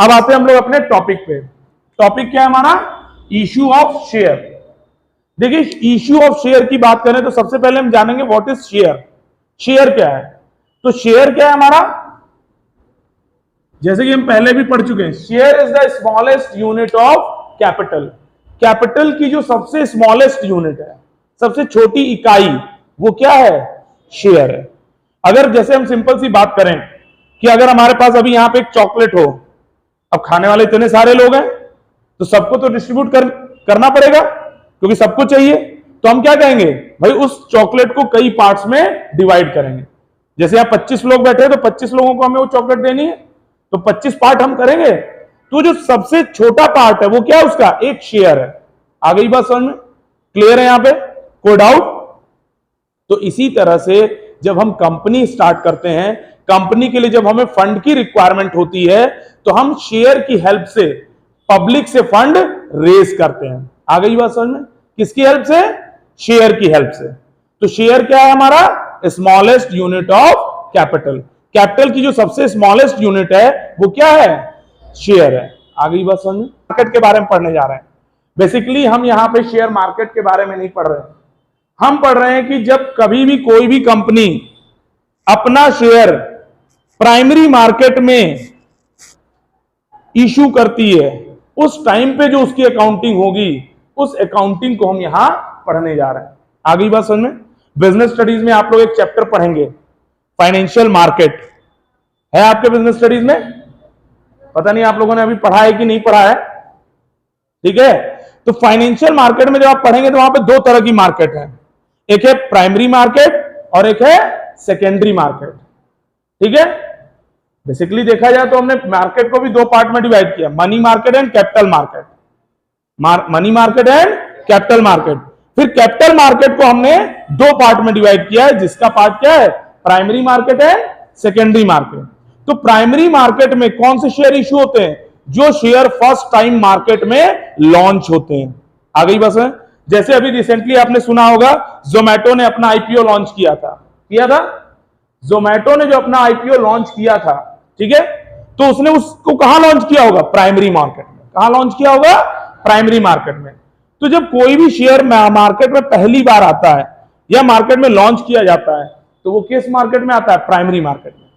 अब आते हैं हम लोग अपने टॉपिक पे। टॉपिक क्या है हमारा? Issue of share. देखिए, इश्यू ऑफ शेयर की बात करें तो सबसे पहले हम जानेंगे व्हाट इज शेयर। शेयर क्या है? तो शेयर क्या है हमारा, जैसे कि हम पहले भी पढ़ चुके हैं, share is the smallest unit of capital. Capital की जो सबसे स्मॉलेस्ट यूनिट है, सबसे छोटी इकाई, वो क्या है? शेयर है। अगर जैसे हम सिंपल सी बात करें कि अगर हमारे पास अभी यहां पे एक चॉकलेट हो, अब खाने वाले इतने सारे लोग हैं तो सबको तो डिस्ट्रीब्यूट करना पड़ेगा क्योंकि सबको चाहिए। तो हम क्या कहेंगे भाई, उस चॉकलेट को कई पार्ट्स में डिवाइड करेंगे। जैसे यहां 25 लोग बैठे हैं तो 25 लोगों को हमें वो चॉकलेट देनी है, तो 25 पार्ट हम करेंगे। तो जो सबसे छोटा पार्ट है वो क्या है? उसका एक शेयर है। आ गई बात समझ में? क्लियर है यहां पे? कोई डाउट? तो इसी तरह से जब हम कंपनी स्टार्ट करते हैं, कंपनी के लिए जब हमें फंड की रिक्वायरमेंट होती है तो हम शेयर की हेल्प से पब्लिक से फंड रेज करते हैं। आ गई बात समझ में? किसकी हेल्प से? शेयर की हेल्प से। तो शेयर क्या है हमारा? Smallest unit of capital. Capital की जो सबसे स्मॉलेस्ट यूनिट है वो क्या है? शेयर है। आ गई बात समझ में? मार्केट के बारे में पढ़ने जा रहे हैं। बेसिकली हम यहां पे शेयर मार्केट के बारे में नहीं पढ़ रहे हैं, हम पढ़ रहे हैं कि जब कभी भी कोई भी कंपनी अपना शेयर प्राइमरी मार्केट में इशू करती है, उस टाइम पे जो उसकी अकाउंटिंग होगी, उस अकाउंटिंग को हम यहां पढ़ने जा रहे हैं। आ गई बात समझ में? बिजनेस स्टडीज में आप लोग एक चैप्टर पढ़ेंगे, फाइनेंशियल मार्केट है आपके बिजनेस स्टडीज में। पता नहीं आप लोगों ने अभी पढ़ा है कि नहीं पढ़ा है, ठीक है? तो फाइनेंशियल मार्केट में जब आप पढ़ेंगे तो वहां पे दो तरह की मार्केट है, एक है प्राइमरी मार्केट और एक है सेकेंडरी मार्केट, ठीक है? बेसिकली देखा जाए तो हमने मार्केट को भी दो पार्ट में डिवाइड किया, money market and capital market. Money market and capital market. फिर कैपिटल मार्केट को हमने दो पार्ट में डिवाइड किया है, जिसका पार्ट क्या है? Primary market and secondary market. तो प्राइमरी मार्केट में कौन से शेयर इश्यू होते हैं? जो शेयर फर्स्ट टाइम मार्केट में लॉन्च होते हैं। आ गई बस है? जैसे अभी रिसेंटली आपने सुना होगा, जोमैटो ने अपना आईपीओ लॉन्च किया था। जोमैटो ने जो अपना आईपीओ लॉन्च किया था, ठीक है, तो उसने उसको कहां लॉन्च किया होगा? प्राइमरी मार्केट में। कहां लॉन्च किया होगा? प्राइमरी मार्केट में। तो जब कोई भी शेयर मार्केट में पहली बार आता है या मार्केट में लॉन्च किया जाता है तो वो किस मार्केट में आता है? प्राइमरी मार्केट में।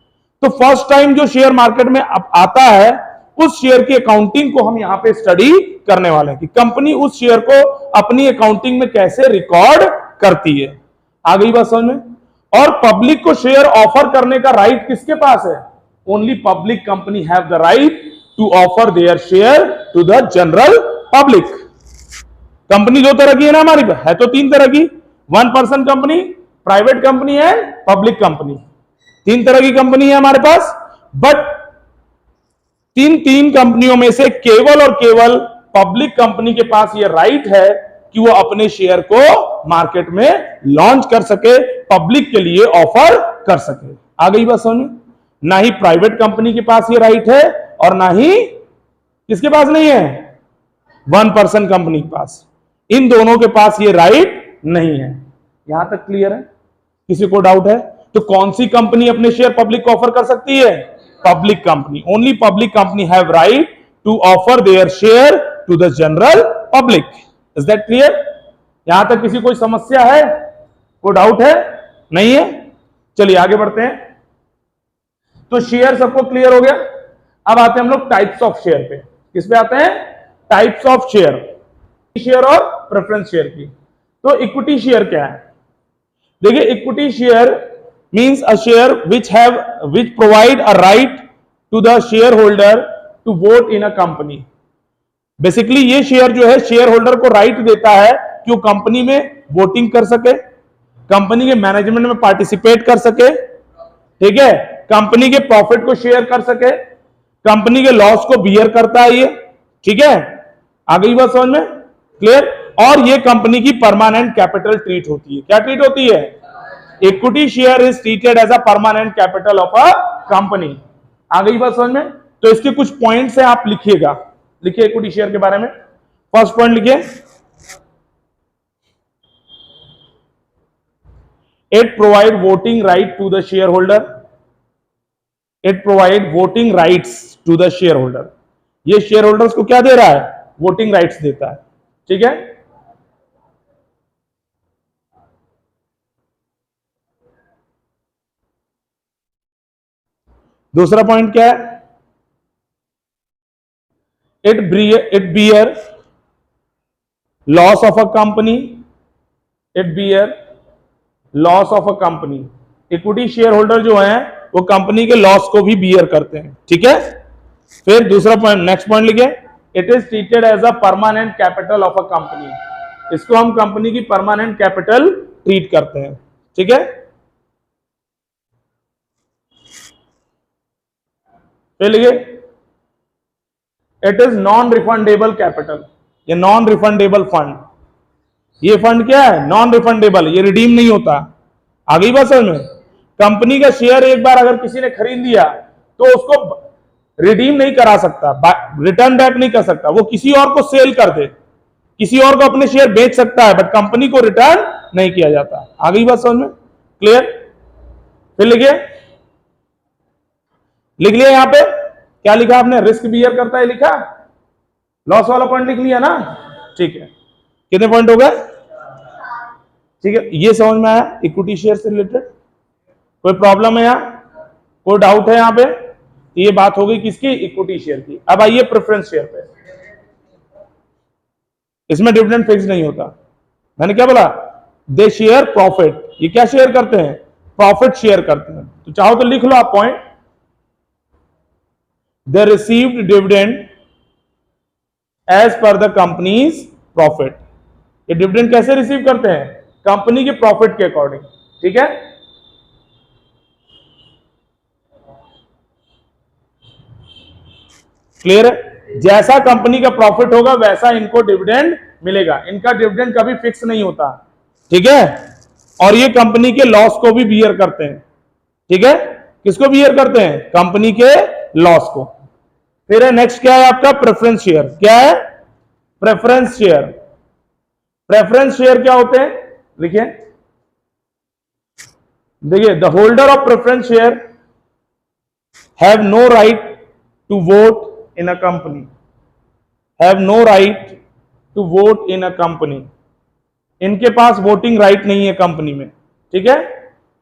तो फर्स्ट टाइम जो शेयर मार्केट में आता है, उस शेयर की अकाउंटिंग को हम यहां पे स्टडी करने वाले हैं कि कंपनी उस शेयर को अपनी अकाउंटिंग में कैसे रिकॉर्ड करती है। आ गई बात समझ में? और पब्लिक को शेयर ऑफर करने का राइट किसके पास है? Only public company have the right to offer their share to the general public. Company दो तरह की है ना हमारी, है तो तीन तरह की, one person company, private company है, पब्लिक कंपनी। तीन तरह की कंपनी है हमारे पास, बट तीन कंपनियों में से केवल और केवल पब्लिक कंपनी के पास यह राइट है कि वो अपने शेयर को मार्केट में लॉन्च कर सके, पब्लिक के लिए ऑफर कर सके। आ गई बात समझ में? ना ही प्राइवेट कंपनी के पास ये राइट है और ना ही किसके पास नहीं है? वन पर्सन कंपनी के पास। इन दोनों के पास ये राइट नहीं है। यहां तक क्लियर है? किसी को डाउट है? तो कौन सी कंपनी अपने शेयर पब्लिक को ऑफर कर सकती है? Public company. Only public company have right to offer their share to the general public. Is that clear? यहां तक किसी कोई समस्या है? कोई डाउट है? नहीं है? चलिए आगे बढ़ते हैं। तो शेयर सबको क्लियर हो गया। अब आते हैं हम लोग टाइप्स ऑफ शेयर पे। किस पे आते हैं? टाइप्स ऑफ शेयर, शेयर और प्रेफरेंस शेयर की। तो इक्विटी शेयर क्या है? देखिए, equity share means a share which provide a right to the shareholder to vote in a company। Basically ये शेयर जो है शेयर होल्डर को राइट देता है कि वो कंपनी में वोटिंग कर सके, कंपनी के मैनेजमेंट में पार्टिसिपेट कर सके, ठीक है, कंपनी के प्रॉफिट को शेयर कर सके, कंपनी के लॉस को बियर करता है ये, ठीक है। आ गई बात समझ में? क्लियर? और ये कंपनी की परमानेंट कैपिटल ट्रीट होती है। क्या ट्रीट होती है? Equity share is treated as a permanent capital of a company. आ गई बात समझ में? तो इसके कुछ पॉइंट्स हैं, आप लिखिएगा। लिखिए इक्विटी शेयर के बारे में। फर्स्ट पॉइंट लिखिए, it provide voting right to the shareholder. It provide voting rights to the shareholder. ये शेयर होल्डर्स को क्या दे रहा है? वोटिंग राइट्स देता है। ठीक है, दूसरा पॉइंट क्या है? It bear loss of a company, it bear loss of a company. Equity shareholder जो है वो कंपनी के लॉस को भी बियर करते हैं। ठीक है, फिर दूसरा पॉइंट, नेक्स्ट पॉइंट लिखे, it is treated as a permanent capital of a company. इसको हम कंपनी की परमानेंट कैपिटल ट्रीट करते हैं। ठीक है, फिर लिखे, it is non refundable capital. ये नॉन रिफंडेबल फंड, ये फंड क्या है? नॉन रिफंडेबल, ये रिडीम नहीं होता। आ गई बात समझ में? कंपनी का शेयर एक बार अगर किसी ने खरीद लिया तो उसको रिडीम नहीं करा सकता, रिटर्न बैक नहीं कर सकता, वो किसी और को सेल कर दे, किसी और को अपने शेयर बेच सकता है, बट कंपनी को रिटर्न नहीं किया जाता। आ गई बात समझ में? क्लियर? फिर लिखिए, लिख लिया यहां पे क्या लिखा आपने? रिस्क बियर करता है लिखा, लॉस वाला पॉइंट लिख लिया ना? ठीक है, कितने पॉइंट हो गए? ठीक है, ये समझ में आया इक्विटी शेयर से रिलेटेड? कोई प्रॉब्लम है यहां? कोई डाउट है यहां पे? ये बात हो गई किसकी? इक्विटी शेयर की। अब आइए प्रेफरेंस शेयर पे। इसमें डिविडेंड फिक्स नहीं होता। मैंने क्या बोला? दे शेयर प्रॉफिट। ये क्या शेयर करते हैं? प्रॉफिट शेयर करते हैं। तो चाहो तो लिख लो आप point, they received dividend as per the company's profit. ये डिविडेंड कैसे रिसीव करते हैं? कंपनी के प्रॉफिट के अकॉर्डिंग। ठीक है, क्लियर है? जैसा कंपनी का प्रॉफिट होगा वैसा इनको डिविडेंड मिलेगा। इनका डिविडेंड कभी फिक्स नहीं होता। ठीक है, और ये कंपनी के लॉस को भी बियर करते हैं। ठीक है, किसको बियर करते हैं? कंपनी के लॉस को। फिर है नेक्स्ट क्या है आपका? Preference share. क्या है? Preference share. प्रेफरेंस शेयर क्या होते हैं? लिखिए, देखिए, the holder of preference share have no right to vote in a company, have no right to vote in a company। इनके पास वोटिंग राइट नहीं है कंपनी में। ठीक है,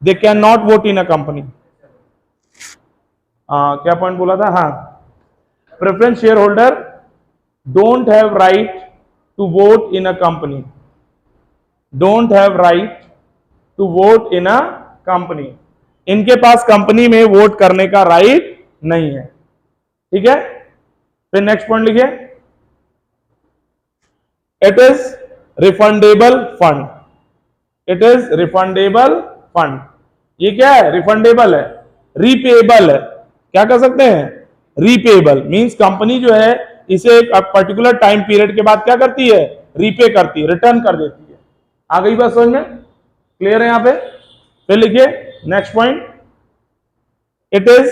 they can not vote in a company. क्या point बोला था? हाँ, preference share holder don't have right to vote in a company, don't have right to vote in a company. इनके पास कंपनी में वोट करने का राइट नहीं है। ठीक है, फिर नेक्स्ट पॉइंट लिखिए, it is refundable fund. It is refundable fund. ये क्या है? रिफंडेबल है, रीपेएबल है। क्या कर सकते हैं? रीपेएबल मींस कंपनी जो है इसे एक पर्टिकुलर टाइम पीरियड के बाद क्या करती है? रीपे करती है, रिटर्न कर देती है। आ गई बात समझ में? क्लियर है यहां पे? फिर लिखिए next point, it is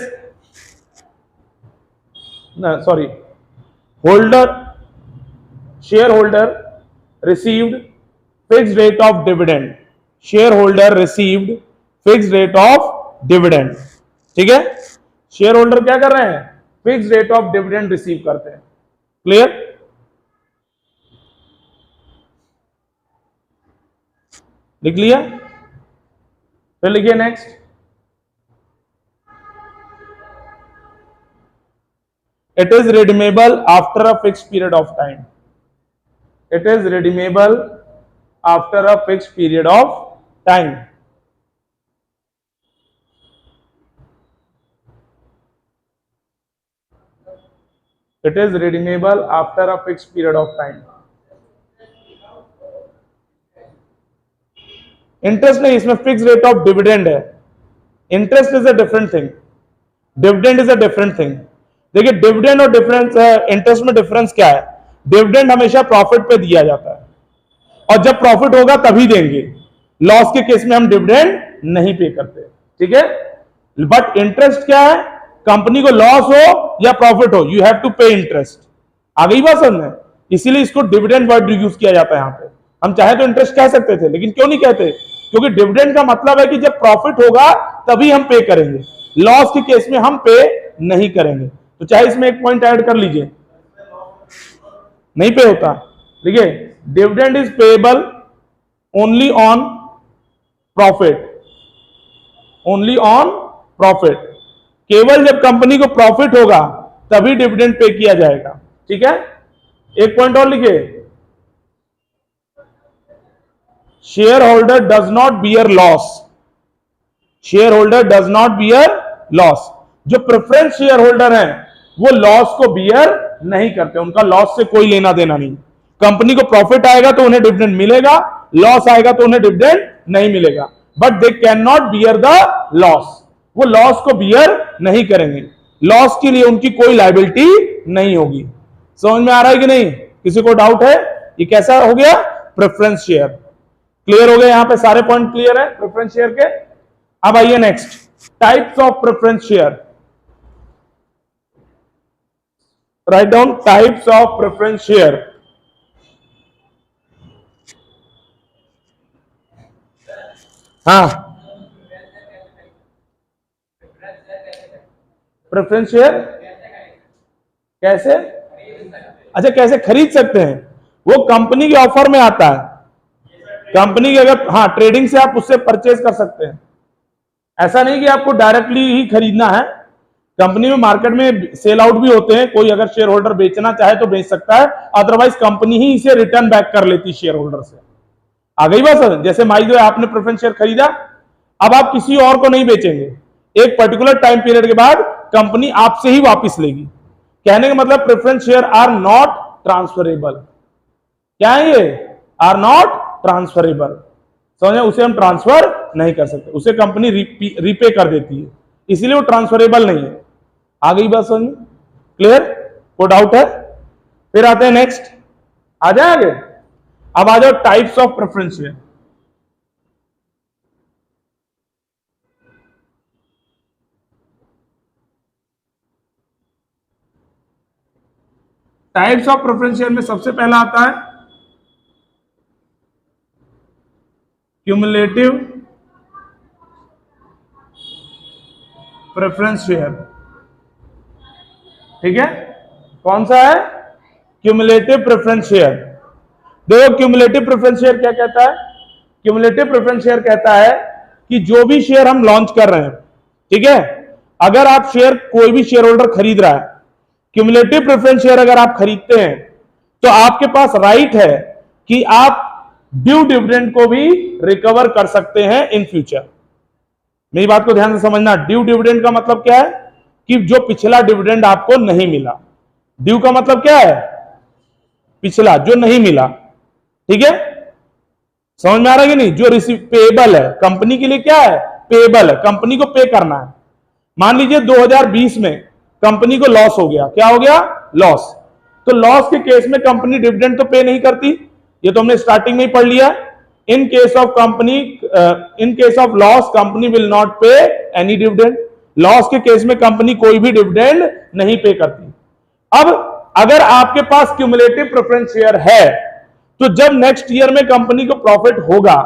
sorry holder share holder received fixed rate of dividend. Share holder received fixed rate of dividend. ठीक है, शेयर होल्डर क्या कर रहे हैं? Fixed rate of dividend receive करते हैं। क्लियर? लिख लिया? फिर लिखिए next, it is redeemable after a fixed period of time। it is redeemable after a fixed period of time। it is redeemable after a fixed period of time। Interest नहीं, इसमें fix rate of dividend है। Interest is a different thing, dividend is a different thing. देखिए, dividend और difference interest में difference क्या है? Dividend हमेशा profit पे दिया जाता है और जब प्रॉफिट होगा तभी देंगे। लॉस के केस में हम डिविडेंड नहीं पे करते। ठीक है, बट इंटरेस्ट क्या है? कंपनी को लॉस हो या प्रॉफिट हो, यू हैव टू पे इंटरेस्ट। आ गई बात समझ में? इसीलिए इसको डिविडेंड वर्ड यूज किया जाता है यहां पे। हम चाहे तो इंटरेस्ट कह सकते थे, लेकिन क्यों नहीं कहते? क्योंकि डिविडेंड का मतलब है कि जब प्रॉफिट होगा तभी हम पे करेंगे, लॉस के केस में हम पे नहीं करेंगे। तो चाहे इसमें एक पॉइंट ऐड कर लीजिए, नहीं पे होता। देखिए, dividend is payable only on profit, only on profit. केवल जब कंपनी को प्रॉफिट होगा तभी डिविडेंड पे किया जाएगा। ठीक है, एक पॉइंट और लिखिए, share holder does not bear loss, share holder does not bear loss. जो प्रेफरेंस शेयर होल्डर हैं वो लॉस को बियर नहीं करते, उनका लॉस से कोई लेना देना नहीं। कंपनी को प्रॉफिट आएगा तो उन्हें डिविडेंड मिलेगा, लॉस आएगा तो उन्हें डिविडेंड नहीं मिलेगा, but they can not bear the loss, वो लॉस को बियर नहीं करेंगे, लॉस के लिए उनकी कोई लायबिलिटी नहीं होगी। समझ में आ रहा है कि नहीं? किसी को डाउट है? ये कैसा हो गया? Preference share. क्लियर हो गए? यहां पे सारे पॉइंट क्लियर है प्रेफरेंस शेयर के। अब आइए next, types of preference share. Write down types of preference share. हाँ, प्रेफरेंस शेयर कैसे? अच्छा, कैसे खरीद सकते हैं? वो कंपनी के ऑफर में आता है, कंपनी के अगर, हाँ, ट्रेडिंग से आप उससे परचेज कर सकते हैं। ऐसा नहीं कि आपको डायरेक्टली ही खरीदना है, कंपनी में मार्केट में सेल आउट भी होते हैं, कोई अगर शेयर होल्डर बेचना चाहे तो बेच सकता है, अदरवाइज कंपनी ही इसे रिटर्न बैक कर लेती शेयर होल्डर से। आ गई बात सर? जैसे मान लो आपने प्रेफरेंस शेयर खरीदा, अब आप किसी और को नहीं बेचेंगे, एक पर्टिकुलर टाइम पीरियड के बाद कंपनी आपसे ही वापस लेगी। कहने का मतलब preference share are not transferable. क्या है ये? Are not transferable. समझे? उसे हम ट्रांसफर नहीं कर सकते, उसे कंपनी रीपे कर देती है, इसीलिए वो ट्रांसफरेबल नहीं है। आ गई बात समझ में? क्लियर? कोई डाउट है? फिर आते हैं नेक्स्ट, आ जाए आगे। अब आ जाओ types of preference share. Types of preference share में सबसे पहला आता है क्यूमुलेटिव प्रेफरेंस शेयर। ठीक है, कौन सा है? Cumulative preference share. देखो, क्यूमुलेटिव प्रेफरेंस शेयर क्या कहता है? क्यूमुलेटिव प्रेफरेंस शेयर कहता है कि जो भी शेयर हम लॉन्च कर रहे हैं, ठीक है, अगर आप शेयर, कोई भी शेयर होल्डर खरीद रहा है, क्यूमुलेटिव प्रेफरेंस शेयर अगर आप खरीदते हैं तो आपके पास राइट है कि आप ड्यू डिविडेंड को भी रिकवर कर सकते हैं इन फ्यूचर। मेरी बात को ध्यान से समझना, ड्यू डिविडेंड का मतलब क्या है? कि जो पिछला डिविडेंड आपको नहीं मिला। ड्यू का मतलब क्या है? पिछला, जो नहीं मिला। ठीक है, समझ में आ रहा है कि नहीं? जो रिसीव पेएबल है, कंपनी के लिए क्या है? पेएबल है, कंपनी को पे करना है। मान लीजिए 2020 में कंपनी को लॉस हो गया। क्या हो गया? लॉस। तो लॉस के केस में कंपनी डिविडेंड तो पे नहीं करती, ये तो हमने स्टार्टिंग में ही पढ़ लिया। In case of company, in case of loss company will not पे एनी डिविडेंड। लॉस के केस में कंपनी कोई भी डिविडेंड नहीं पे करती। अब अगर आपके पास क्यूमुलेटिव प्रेफरेंस शेयर है तो जब नेक्स्ट ईयर में कंपनी को प्रॉफिट होगा,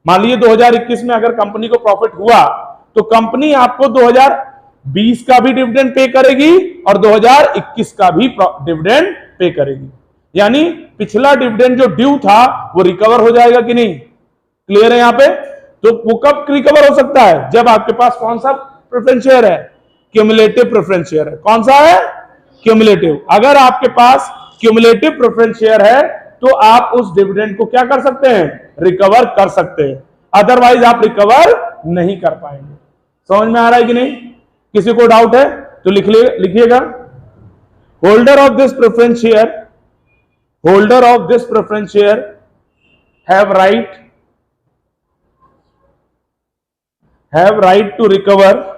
मान लीजिए 2021 में अगर कंपनी को प्रॉफिट हुआ तो कंपनी आपको 2020 का भी डिविडेंड पे करेगी और 2021 का भी डिविडेंड पे करेगी। यानी पिछला डिविडेंड जो ड्यू था वो रिकवर हो जाएगा कि नहीं? क्लियर है यहां पे? तो वो कब रिकवर हो सकता है? जब आपके पास कौन सा प्रेफरेंस शेयर है? क्यूमुलेटिव प्रेफरेंस शेयर है। कौन सा है? क्यूमुलेटिव। अगर आपके पास क्यूमुलेटिव प्रेफरेंस शेयर है तो आप उस डिविडेंड को क्या कर सकते हैं? रिकवर कर सकते हैं, अदरवाइज आप रिकवर नहीं कर पाएंगे। समझ में आ रहा है कि नहीं? किसी को डाउट है तो लिखिएगा। Holder of this preference share, holder of this preference share have right to recover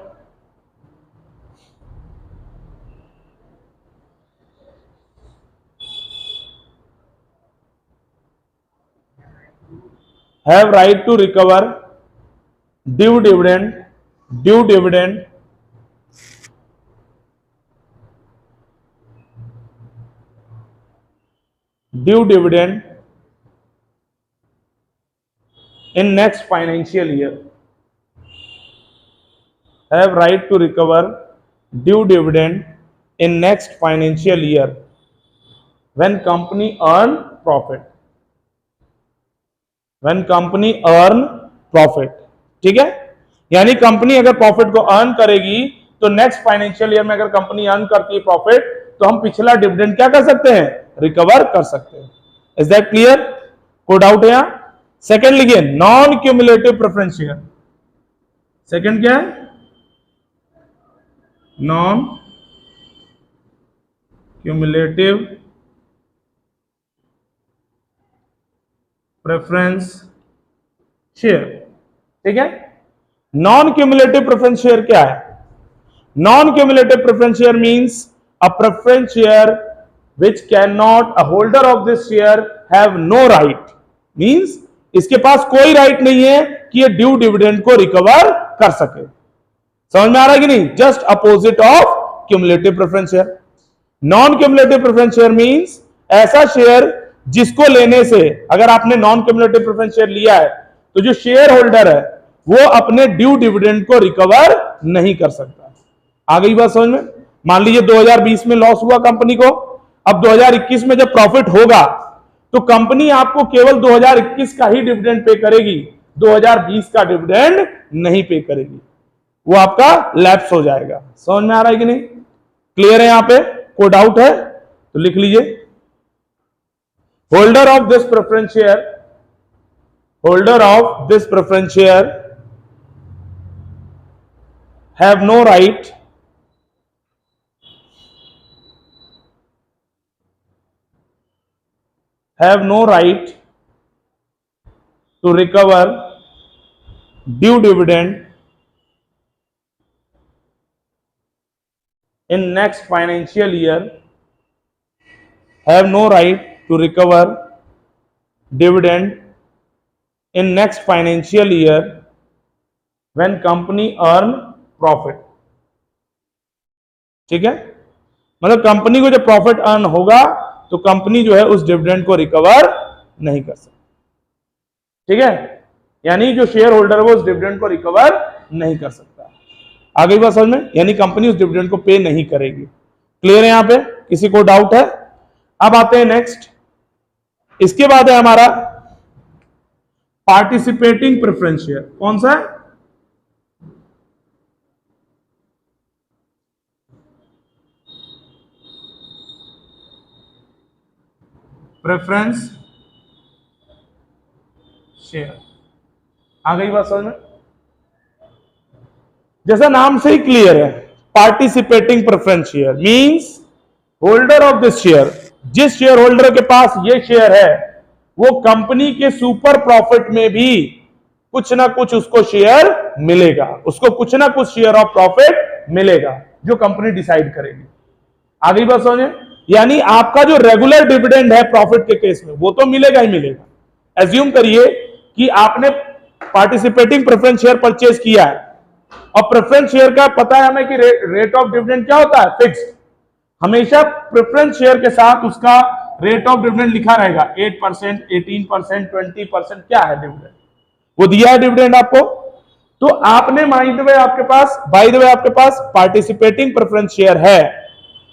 have right to recover due dividend due dividend in next financial year, have right to recover due dividend in next financial year when company earn profit, when company earn profit. ठीक है, यानी company अगर profit को earn करेगी तो next financial year में अगर company earn करती है प्रॉफिट तो हम पिछला डिविडेंड क्या कर सकते हैं, रिकवर कर सकते हैं। Is that clear? कोई डाउट है यहां? सेकंड लिखिए, non cumulative preference share. Second क्या है? Non cumulative preference share. ठीक है, नॉन क्यूमुलेटिव प्रेफरेंस शेयर क्या है? Non cumulative preference share means a preference share which cannot a holder of this share have no right, means इसके पास कोई right नहीं है कि ये ड्यू डिविडेंड को रिकवर कर सके। समझ में आ रहा है कि नहीं? Just opposite of cumulative preference share. Non cumulative preference share means ऐसा शेयर जिसको लेने से, अगर आपने नॉन क्यूमुलेटिव प्रेफरेंस शेयर लिया है तो जो शेयर होल्डर है वो अपने ड्यू डिविडेंड को रिकवर नहीं कर सकता। आ गई बात समझ में? मान लीजिए 2020 में लॉस हुआ कंपनी को, अब 2021 में जब प्रॉफिट होगा तो कंपनी आपको केवल 2021 का ही डिविडेंड पे करेगी, 2020 का डिविडेंड नहीं पे करेगी, वो आपका लैप्स हो जाएगा। समझ में आ रहा है कि नहीं? क्लियर है? यहां पे कोई डाउट है तो लिख लीजिए, holder of this preference share, holder of this preference share have no right to recover due dividend in next financial year, have no right to recover dividend in next financial year when company earn profit। ठीक है, मतलब company को जब profit earn होगा तो company जो है उस डिविडेंड को रिकवर नहीं कर सकती। ठीक है, यानी जो शेयर होल्डर है वो उस डिविडेंड को रिकवर नहीं कर सकता। आ गई बात समझ में? यानी कंपनी उस डिविडेंड को पे नहीं करेगी। क्लियर है यहां पे? किसी को डाउट है? अब आते हैं नेक्स्ट, इसके बाद है हमारा पार्टिसिपेटिंग प्रेफरेंस शेयर। कौन सा है? Preference share. आ गई बात समझ में? जैसा नाम से ही क्लियर है, participating preference share means holder of this share, जिस शेयर होल्डर के पास ये शेयर है वो कंपनी के सुपर प्रॉफिट में भी कुछ ना कुछ उसको शेयर मिलेगा, उसको कुछ ना कुछ शेयर ऑफ प्रॉफिट मिलेगा जो कंपनी डिसाइड करेगी। आ गई बात समझे? यानी आपका जो रेगुलर डिविडेंड है प्रॉफिट के केस में वो तो मिलेगा ही मिलेगा। एज्यूम करिए कि आपने पार्टिसिपेटिंग प्रेफरेंस शेयर परचेज किया है और प्रेफरेंस शेयर का पता है हमें कि रेट ऑफ डिविडेंड क्या होता है, फिक्स्ड। हमेशा प्रेफरेंस शेयर के साथ उसका रेट ऑफ डिविडेंड लिखा रहेगा, 8%, 18%, 20%, क्या है डिविडेंड, वो दिया है डिविडेंड आपको। तो आपने बाय द वे आपके पास पार्टिसिपेटिंग प्रेफरेंस शेयर है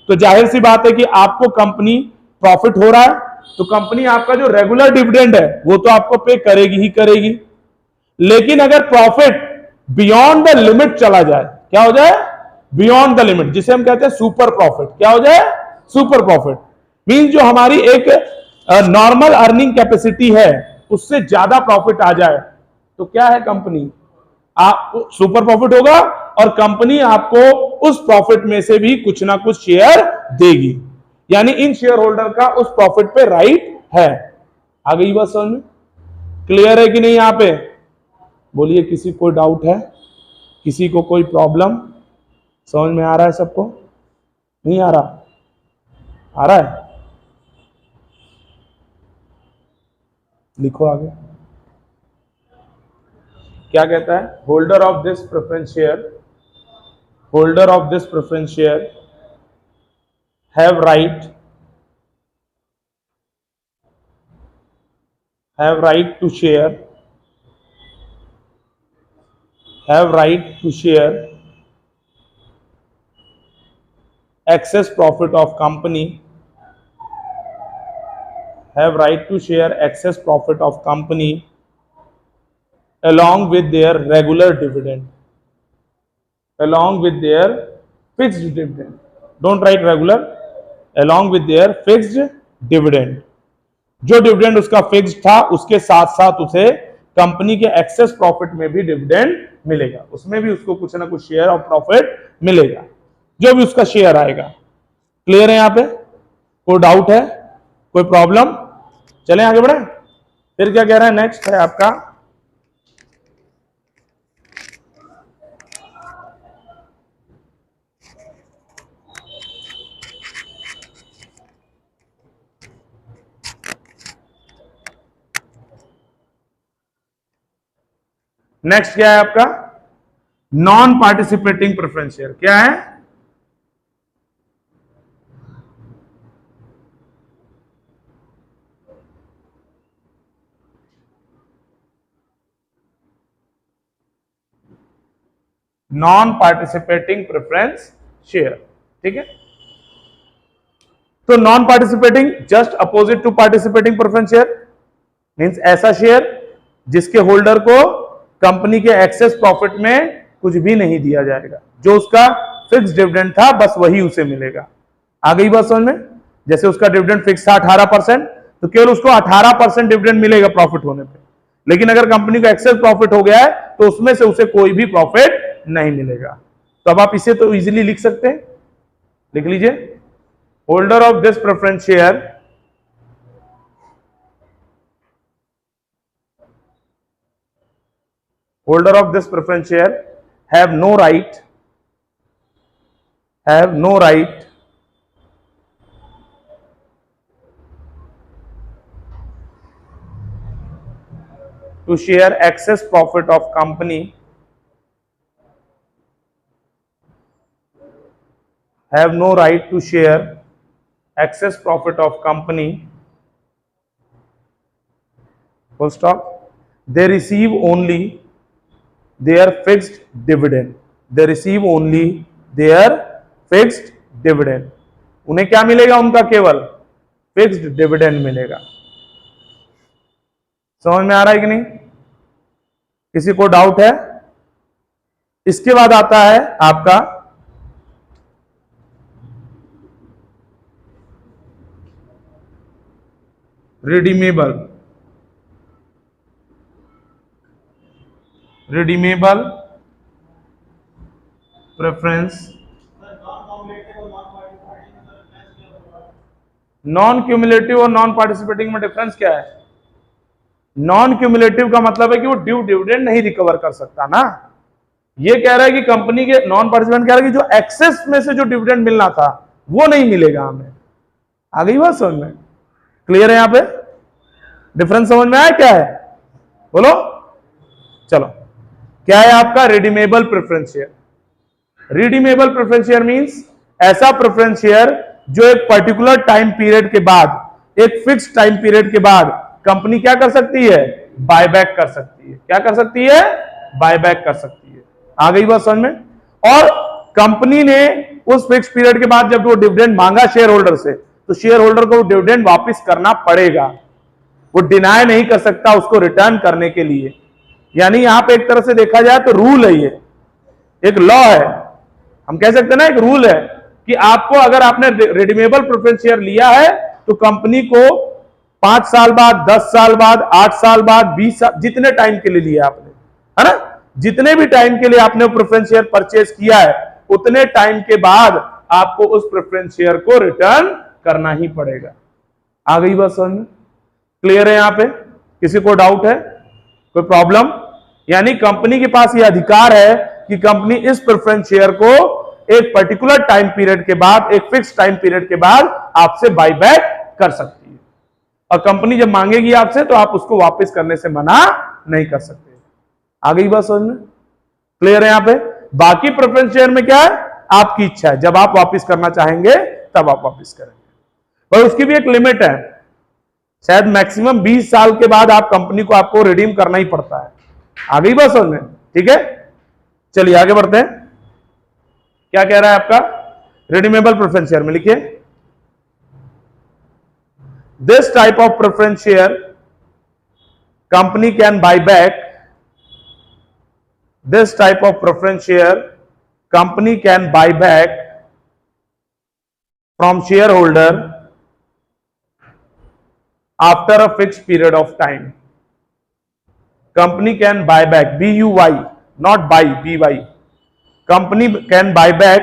तो जाहिर सी बात है कि आपको कंपनी प्रॉफिट हो रहा है तो कंपनी आपका जो रेगुलर डिविडेंड है वो तो आपको पे करेगी ही करेगी। लेकिन अगर प्रॉफिट बियॉन्ड द लिमिट चला जाए, क्या हो जाए? बियॉन्ड द लिमिट, जिसे हम कहते हैं सुपर प्रॉफिट। क्या हो जाए? सुपर प्रॉफिट मींस जो हमारी एक नॉर्मल अर्निंग कैपेसिटी है उससे ज्यादा प्रॉफिट आ जाए तो क्या है, कंपनी आप सुपर प्रॉफिट होगा और कंपनी आपको उस प्रॉफिट में से भी कुछ ना कुछ शेयर देगी, यानी इन शेयर होल्डर का उस प्रॉफिट पे राइट है। आ गई बात समझ में? क्लियर है कि नहीं? यहां पे बोलिए, किसी को डाउट है, किसी को कोई प्रॉब्लम? समझ में आ रहा है सबको? नहीं आ रहा? आ रहा है? लिखो आगे क्या कहता है। Holder of this preference share, holder of this preference share have right to share excess profit of company have right to share excess profit of company along with their regular dividend, along with their fixed dividend. Don't write regular, along with their fixed dividend. जो dividend उसका fix था उसके साथ साथ उसे company के excess profit में भी डिविडेंड मिलेगा, उसमें भी उसको कुछ ना कुछ शेयर ऑफ प्रॉफिट मिलेगा, जो भी उसका शेयर आएगा। क्लियर है यहां पे? कोई डाउट है, कोई प्रॉब्लम? चलें आगे बढ़े। फिर क्या कह रहा है, नेक्स्ट है आपका नेक्स्ट क्या है आपका, नॉन पार्टिसिपेटिंग प्रेफरेंस शेयर। क्या है? Non participating preference share. ठीक है, तो non participating just opposite to participating preference share means ऐसा शेयर जिसके होल्डर को कंपनी के एक्सेस प्रॉफिट में कुछ भी नहीं दिया जाएगा, जो उसका फिक्स डिविडेंड था बस वही उसे मिलेगा। आ गई बात समझ में? जैसे उसका डिविडेंड फिक्स था 18%, तो केवल उसको 18% डिविडेंड मिलेगा प्रॉफिट होने पे, लेकिन अगर कंपनी का एक्सेस प्रॉफिट हो गया है तो उसमें से उसे कोई भी प्रॉफिट नहीं मिलेगा। तो अब आप इसे तो इजीली लिख सकते हैं, लिख लीजिए, holder of this preference share holder of this preference share have no right to share excess profit of company, have no right to share excess profit of company, full stop. They receive only their fixed dividend, they receive only their fixed dividend. उन्हें क्या मिलेगा? उनका केवल fixed dividend मिलेगा। समझ में आ रहा है कि नहीं? किसी को डाउट है? इसके बाद आता है आपका रिडीमेबल प्रेफरेंस। नॉन क्यूमुलेटिव और नॉन पार्टिसिपेटिंग में डिफरेंस क्या है? नॉन क्यूमुलेटिव का मतलब है कि वो ड्यू डिविडेंड नहीं रिकवर कर सकता ना। ये कह रहा है कि कंपनी के, नॉन पार्टिसिपेंट कह रहा है कि जो एक्सेस में से जो डिविडेंड मिलना था वो नहीं मिलेगा हमें। आ गई बात समझ में? क्लियर है यहां पे? डिफरेंस समझ में आया क्या है? बोलो। चलो, क्या है आपका redeemable preference share? Redeemable preference share means ऐसा प्रेफरेंस शेयर जो एक पर्टिकुलर टाइम पीरियड के बाद, एक फिक्स टाइम पीरियड के बाद कंपनी क्या कर सकती है? बायबैक कर सकती है। क्या कर सकती है? बायबैक कर सकती है। आ गई बात समझ में? और कंपनी ने उस फिक्स पीरियड के बाद जब वो डिविडेंड मांगा शेयर होल्डर से, तो शेयर होल्डर को डिविडेंड वापस करना पड़ेगा, वो डिनाई नहीं कर सकता उसको रिटर्न करने के लिए। यानी यहां पे एक तरह से देखा जाए तो रूल है, ये एक लॉ है, हम कह सकते हैं ना, एक रूल है कि आपको, अगर आपने रिडीमेबल प्रेफरेंस शेयर लिया है तो कंपनी को 5 साल बाद, 10 साल बाद, 8 साल बाद, 20 साल, जितने टाइम के लिए लिया आपने, है ना, जितने भी टाइम के लिए आपने प्रेफरेंस शेयर परचेज किया है उतने टाइम के बाद आपको उस प्रेफरेंस शेयर को रिटर्न करना ही पड़ेगा। आ गई बात समझ में? क्लियर है यहां पे? किसी को डाउट है, कोई प्रॉब्लम? यानी कंपनी के पास यह अधिकार है कि कंपनी इस प्रेफरेंस शेयर को एक पर्टिकुलर टाइम पीरियड के बाद, एक फिक्स टाइम पीरियड के बाद आपसे बायबैक कर सकती है, और कंपनी जब मांगेगी आपसे तो आप उसको वापस करने से मना नहीं कर सकते। आ गई बात समझ में? क्लियर है यहां पे? बाकी प्रेफरेंस शेयर में क्या है? आपकी इच्छा है, जब आप वापस करना चाहेंगे तब आप वापस करेंगे, पर उसकी भी एक लिमिट है, शायद मैक्सिमम 20 साल के बाद आप कंपनी को, आपको रिडीम करना ही पड़ता है। आ गई बात समझ में? ठीक है, चलिए आगे बढ़ते हैं। क्या कह रहा है आपका रिडीमेबल प्रेफरेंस शेयर में? लिखिए, This type of preference share company can buy back. This type of preference share company can buy back from shareholder after a fixed period of time. Company can buy back, BUY, not buy, BY. Company can buy back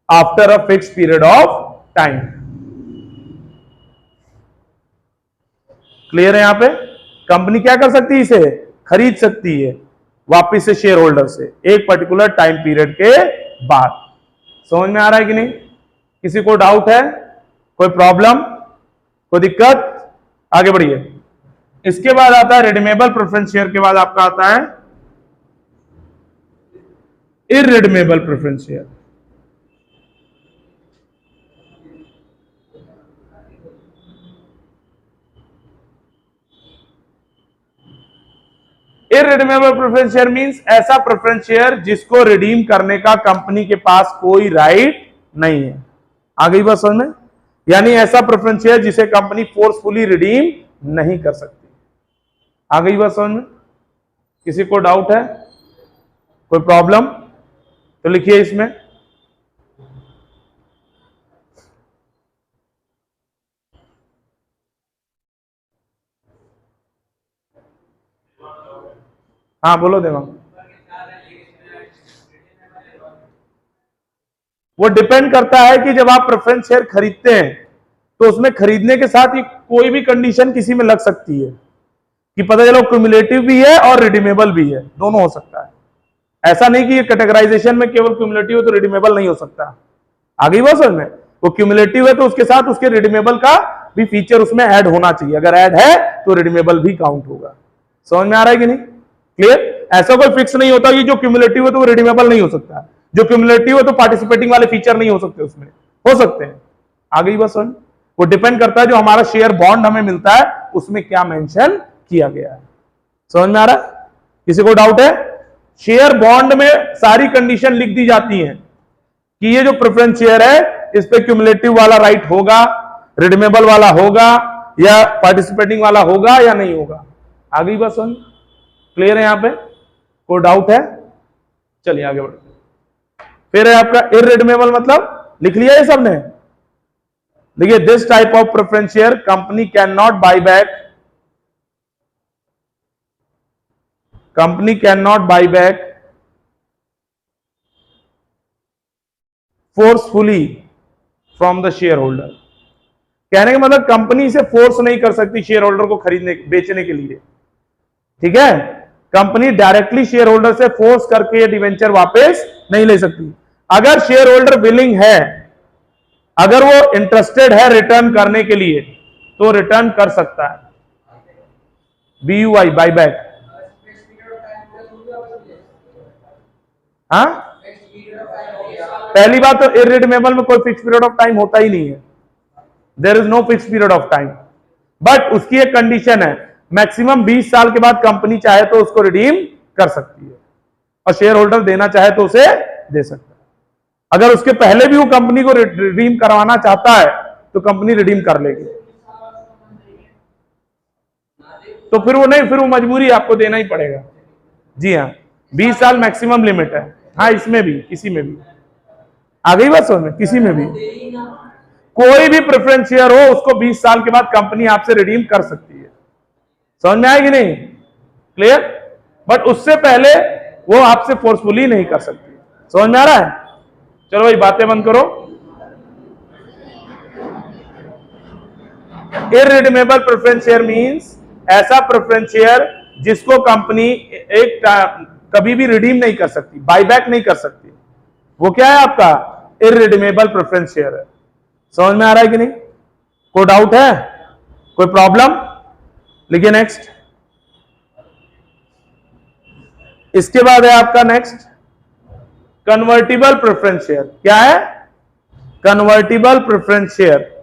after a fixed period of time. Clear है? यहां पे company क्या कर सकती है? इसे खरीद सकती है वापिस से शेयर होल्डर से एक पर्टिकुलर टाइम पीरियड के बाद। समझ में आ रहा है कि नहीं? किसी को डाउट है? कोई प्रॉब्लम, कोई दिक्कत? आगे बढ़िए। इसके बाद आता है रिडीमेबल प्रेफरेंस शेयर के बाद आपका आता है irredeemable preference share. Irredeemable preference share means ऐसा प्रेफरेंस शेयर जिसको रिडीम करने का कंपनी के पास कोई राइट नहीं है। आ गई बात समझ में? यानी ऐसा प्रेफरेंस शेयर जिसे कंपनी फोर्सफुली रिडीम नहीं कर सकती। आ गई बात समझ में? किसी को डाउट है, कोई प्रॉब्लम? तो लिखिए इसमें। हाँ बोलो देवांग। वो डिपेंड करता है कि जब आप प्रेफरेंस शेयर खरीदते हैं तो उसमें खरीदने के साथ ही कोई भी कंडीशन किसी में लग सकती है कि पता चलो क्यूमुलेटिव भी है और रिडीमेबल भी है, दोनों हो सकता है। ऐसा नहीं कि ये कैटेगराइजेशन में केवल क्यूमुलेटिव है तो रिडीमेबल नहीं हो सकता। आगे वो समझ में? वो क्यूमुलेटिव है तो उसके साथ उसके रिडीमेबल का भी फीचर उसमें ऐड होना चाहिए। अगर ऐड है तो रिडीमेबल भी काउंट होगा। समझ में आ रहा है कि नहीं? क्लियर? ऐसा कोई फिक्स नहीं होता कि जो क्यूमुलेटिव है तो वो रिडीमेबल नहीं हो सकता, जो क्यूमुलेटिव है तो पार्टिसिपेटिंग वाले फीचर नहीं हो सकते, उसमें हो सकते हैं। आ गई बस समझ? वो डिपेंड करता है जो हमारा शेयर बॉन्ड हमें मिलता है उसमें क्या मेंशन किया गया है। समझ में आ रहा है? किसी को डाउट है? शेयर बॉन्ड में सारी कंडीशन लिख दी जाती है कि ये जो प्रेफरेंस शेयर है इस पे क्यूमुलेटिव वाला राइट होगा, रिडीमेबल वाला होगा या पार्टिसिपेटिंग वाला होगा या नहीं होगा। आ गई बस समझ? क्लियर है? यहां पे कोई डाउट है? चलिए आगे बढ़ते। फिर है आपका इररिडीमेबल, मतलब लिख लिया ये सबने? देखिए, this type of preference share company can not buy back, company can not buy back forcefully from the share holder. कहने का मतलब कंपनी इसे फोर्स नहीं कर सकती शेयर होल्डर को खरीदने बेचने के लिए। ठीक है? कंपनी डायरेक्टली शेयर होल्डर से फोर्स करके डिवेंचर वापस नहीं ले सकती। अगर शेयर होल्डर विलिंग है, अगर वो इंटरेस्टेड है रिटर्न करने के लिए तो रिटर्न कर सकता है। BUY, buy back. हाँ, पहली बात तो इररिडीमेबल में कोई फिक्स पीरियड ऑफ टाइम होता ही नहीं है। There is no fix period of time, but उसकी एक कंडीशन है, मैक्सिमम 20 साल के बाद कंपनी चाहे तो उसको रिडीम कर सकती है और शेयर होल्डर देना चाहे तो उसे दे सकता है। अगर उसके पहले भी वो कंपनी को रिडीम करवाना चाहता है तो कंपनी रिडीम कर लेगी। तो फिर वो नहीं, फिर वो मजबूरी आपको देना ही पड़ेगा। जी हाँ, 20 साल मैक्सिमम लिमिट है। हाँ, इसमें भी, किसी में भी। आ गई बात समझ में? किसी में भी कोई भी प्रेफरेंस शेयर हो उसको 20 साल के बाद कंपनी आपसे रिडीम कर सकती है। समझ में आएगी नहीं? क्लियर? बट उससे पहले वो आपसे फोर्सफुली नहीं कर सकती। समझ में आ रहा है? चलो भाई बातें बंद करो। इररिडीमेबल प्रेफरेंस शेयर मींस ऐसा प्रेफरेंस शेयर जिसको कंपनी एक कभी भी रिडीम नहीं कर सकती, बायबैक नहीं कर सकती। वो क्या है आपका? इररिडीमेबल प्रेफरेंस शेयर है। समझ में आ रहा है कि नहीं? कोई डाउट है, कोई प्रॉब्लम? लिखिए नेक्स्ट। इसके बाद है आपका नेक्स्ट कन्वर्टिबल प्रेफरेंस शेयर। क्या है? Convertible preference share.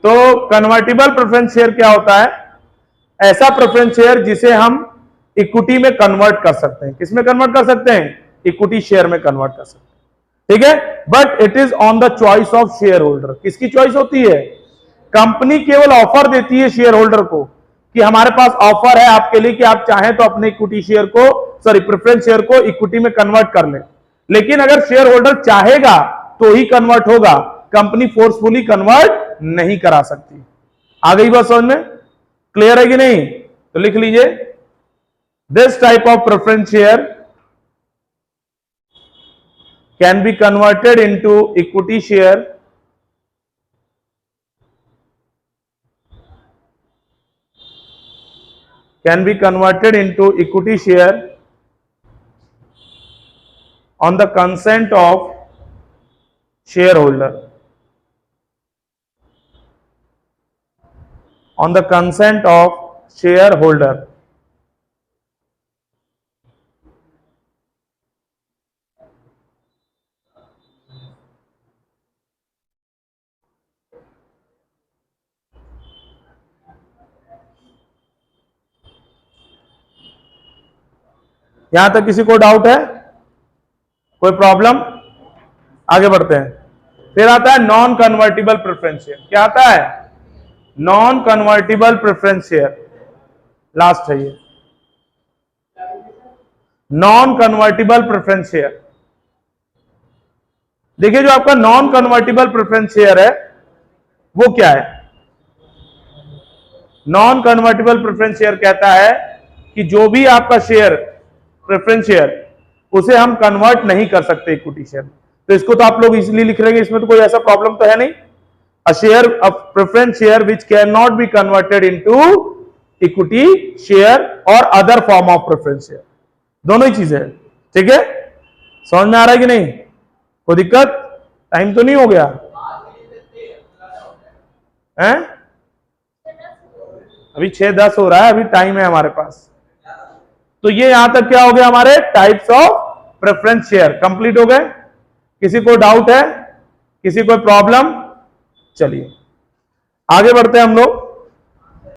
तो कन्वर्टिबल प्रेफरेंस शेयर क्या होता है? ऐसा प्रेफरेंस शेयर जिसे हम इक्विटी में कन्वर्ट कर सकते हैं। किसमें कन्वर्ट कर सकते हैं? इक्विटी शेयर में कन्वर्ट कर सकते हैं, ठीक है। But it is on the choice of share holder. किसकी चॉइस होती है? कंपनी केवल ऑफर देती है शेयर होल्डर को कि हमारे पास ऑफर है आपके लिए कि आप चाहें तो अपने इक्विटी शेयर को, सॉरी प्रेफरेंस शेयर को इक्विटी में कन्वर्ट कर लें। लेकिन अगर शेयर होल्डर चाहेगा तो ही कन्वर्ट होगा, कंपनी फोर्सफुली कन्वर्ट नहीं करा सकती। आ गई बात समझ में? क्लियर है कि नहीं? तो लिख लीजिए, this type of preference share can be converted into equity share can be converted into equity share on the consent of shareholder, on the consent of shareholder। यहां तक किसी को डाउट है? कोई प्रॉब्लम? आगे बढ़ते हैं। फिर आता है नॉन कन्वर्टिबल प्रेफरेंस शेयर। क्या आता है? Non convertible preference share, last है ये, नॉन कन्वर्टिबल प्रेफरेंस शेयर। देखिए जो आपका नॉन कन्वर्टिबल प्रेफरेंस शेयर है वो क्या है? नॉन कन्वर्टिबल प्रेफरेंस शेयर कहता है कि जो भी आपका शेयर, प्रेफरेंस शेयर, उसे हम कन्वर्ट नहीं कर सकते इक्विटी शेयर। तो इसको तो आप लोग इजीली लिख लेंगे, इसमें तो कोई ऐसा प्रॉब्लम तो है नहीं। A share of preference share which can not be converted into equity share और other form of preference share, दोनों ही चीजें, ठीक है। समझ में आ रहा है कि नहीं? कोई दिक्कत? टाइम तो नहीं हो गया है? अभी 6:10 हो रहा है, अभी टाइम है हमारे पास। तो ये यहां तक क्या हो गया? हमारे types of preference share complete हो गए। किसी को डाउट है? किसी को प्रॉब्लम? चलिए आगे बढ़ते हैं हम लोग।